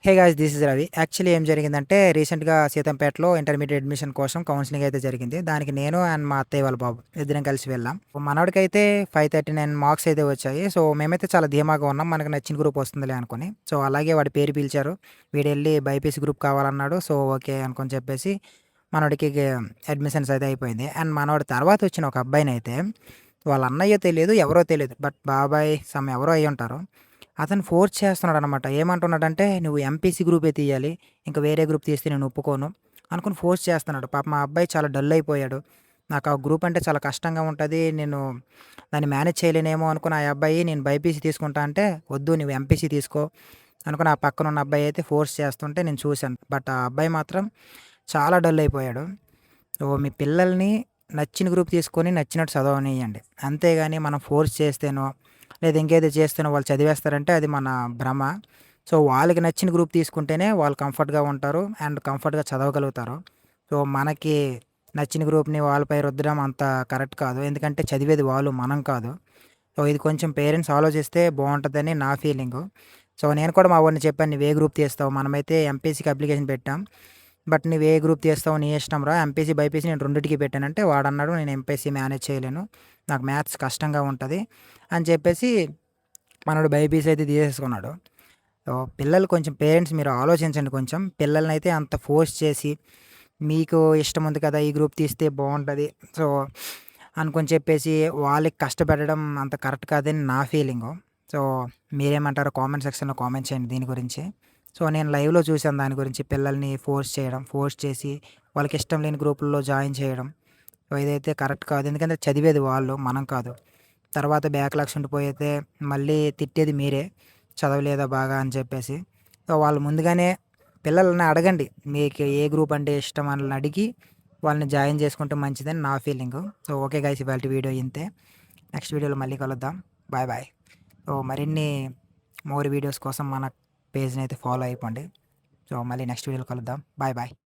Hey guys this is Ravi. Actually ఏం జరిగిందంటే రీసెంట్‌గా సీతంపేటలో ఇంటర్మీడియేట్ అడ్మిషన్ కోసం కౌన్సెలింగ్ అయితే జరిగింది. దానికి నేను అండ్ మా అత్తయ్య వాళ్ళ బాబు ఇద్దరం కలిసి వెళ్ళాం. మనోడికైతే 539 మార్క్స్ అయితే వచ్చాయి. సో, మేమైతే చాలా ధీమాగా ఉన్నాం. మనకు నచ్చిన గ్రూప్ వస్తుందిలే అనుకోని. సో, అలాగే వాడి పేరు పిలిచారు. వీడెళ్ళి బైపీసీ గ్రూప్ కావాలన్నాడు. సో, ఓకే అనుకోని చెప్పేసి మనోడికి అడ్మిషన్స్ అయితే అయిపోయింది. అండ్ మనోడి తర్వాత వచ్చిన ఒక అబ్బాయినైతే వాళ్ళ అన్నయ్యో తెలీదు, ఎవరో తెలీదు. బట్ బాబాయ్ సమ్ ఎవరో అయ్యుంటారు. అతను ఫోర్స్ చేస్తున్నాడనమాట. ఏమంటున్నాడంటే, "నువ్వు ఎంపీసీ గ్రూపే తీయాలి. ఇంక వేరే గ్రూప్ తీస్తే నేను ఒప్పుకోను" అనుకుని ఫోర్స్ చేస్తున్నాడు. పాపం మా అబ్బాయి చాలా డల్ అయిపోయాడు. నాకు ఆ గ్రూప్ అంటే చాలా కష్టంగా ఉంటది. నేను దాన్ని మేనేజ్ చేయలేనేమో అనుకుని ఆ అబ్బాయి నేను బైపీసీ తీసుకుంటా అంటే, "వద్దు నువ్వు ఎంపీసీ తీసుకో" అనుకుని ఆ పక్కనున్న అబ్బాయి అయితే ఫోర్స్ చేస్తుంటే నేను చూశాను. బట్ ఆ అబ్బాయి మాత్రం చాలా డల్ అయిపోయాడు. సో, మీ పిల్లల్ని నచ్చిన గ్రూప్ తీసుకొని నచ్చినట్టు చదవనియ్యండి. అంతేగాని మనం ఫోర్స్ చేస్తేనో లేదా ఇంకేదో చేస్తేనో వాళ్ళు చదివేస్తారంటే అది మన భ్రమ. సో, వాళ్ళకి నచ్చిన గ్రూప్ తీసుకుంటేనే వాళ్ళు కంఫర్ట్‌గా ఉంటారు. అండ్ కంఫర్ట్‌గా చదవగలుగుతారు. సో, మనకి నచ్చిన గ్రూప్‌ని వాళ్ళపై రుద్దడం అంత కరెక్ట్ కాదు. ఎందుకంటే చదివేది వాళ్ళు, మనం కాదు. సో, ఇది కొంచెం పేరెంట్స్ ఆలోచిస్తే బావుంటదని నా ఫీలింగు. సో, నేను కూడా మా వోడిని చెప్పాను, "నువ్వు ఏ గ్రూప్ తీస్తావు? మనమైతే ఎంపీసీకి అప్లికేషన్ పెట్టాం. బట్ నువ్వు ఏ గ్రూప్ తీస్తావో నీ ఇష్టం రా. ఎంపీసీ, బైపీసీ నేను రెండిటికి పెట్టానంటే" వాడన్నాడు, "నేను ఎంపీసీ మేనేజ్ చేయలేను. నాకు మ్యాథ్స్ కష్టంగా ఉంటది" అని చెప్పేసి మనోడు బైపీసీ అయితే తీసేసుకున్నాడు. సో, పిల్లలు కొంచెం పేరెంట్స్ మీరు ఆలోచించండి కొంచెం. పిల్లలనైతే అంత ఫోర్స్ చేసి, మీకు ఇష్టం ఉంది కదా! ఈ గ్రూప్ తీస్తే బావుంటది. సో, అనుకోని చెప్పేసి వాళ్ళకి కష్టపెట్టడం అంత కరెక్ట్ కాదని నా ఫీలింగు. సో, మీరేమంటారో కామెంట్ సెక్షన్‌లో కామెంట్ చేయండి దీని గురించి. సో, నేను లైవ్‌లో చూసాను దాని గురించి. పిల్లల్ని ఫోర్స్ చేయడం, ఫోర్స్ చేసి వాళ్ళకి ఇష్టం లేని గ్రూపుల్లో జాయిన్ చేయడం. సో, ఇదైతే కరెక్ట్ కాదు. ఎందుకంటే చదివేది వాళ్ళు, మనం కాదు. తర్వాత బ్యాక్‌లాగ్స్ ఉండిపోతే మళ్ళీ తిట్టేది మీరే. చదవలేదా బాగా అని చెప్పేసి. సో, వాళ్ళు ముందుగానే పిల్లలని అడగండి. మీకు ఏ గ్రూప్ అంటే ఇష్టం అని అడిగి వాళ్ళని జాయిన్ చేసుకుంటే మంచిదని నా ఫీలింగు. సో, ఓకే గైస్ ఇవాల్టి వీడియో ఇంతే. నెక్స్ట్ వీడియోలో మళ్ళీ కలుద్దాం. Bye bye. సో, మరిన్ని మోర్ వీడియోస్ కోసం మన పేజ్‌ని అయితే ఫాలో అయిపోండి. సో, మళ్ళీ నెక్స్ట్ వీడియోలో కలుద్దాం. Bye bye.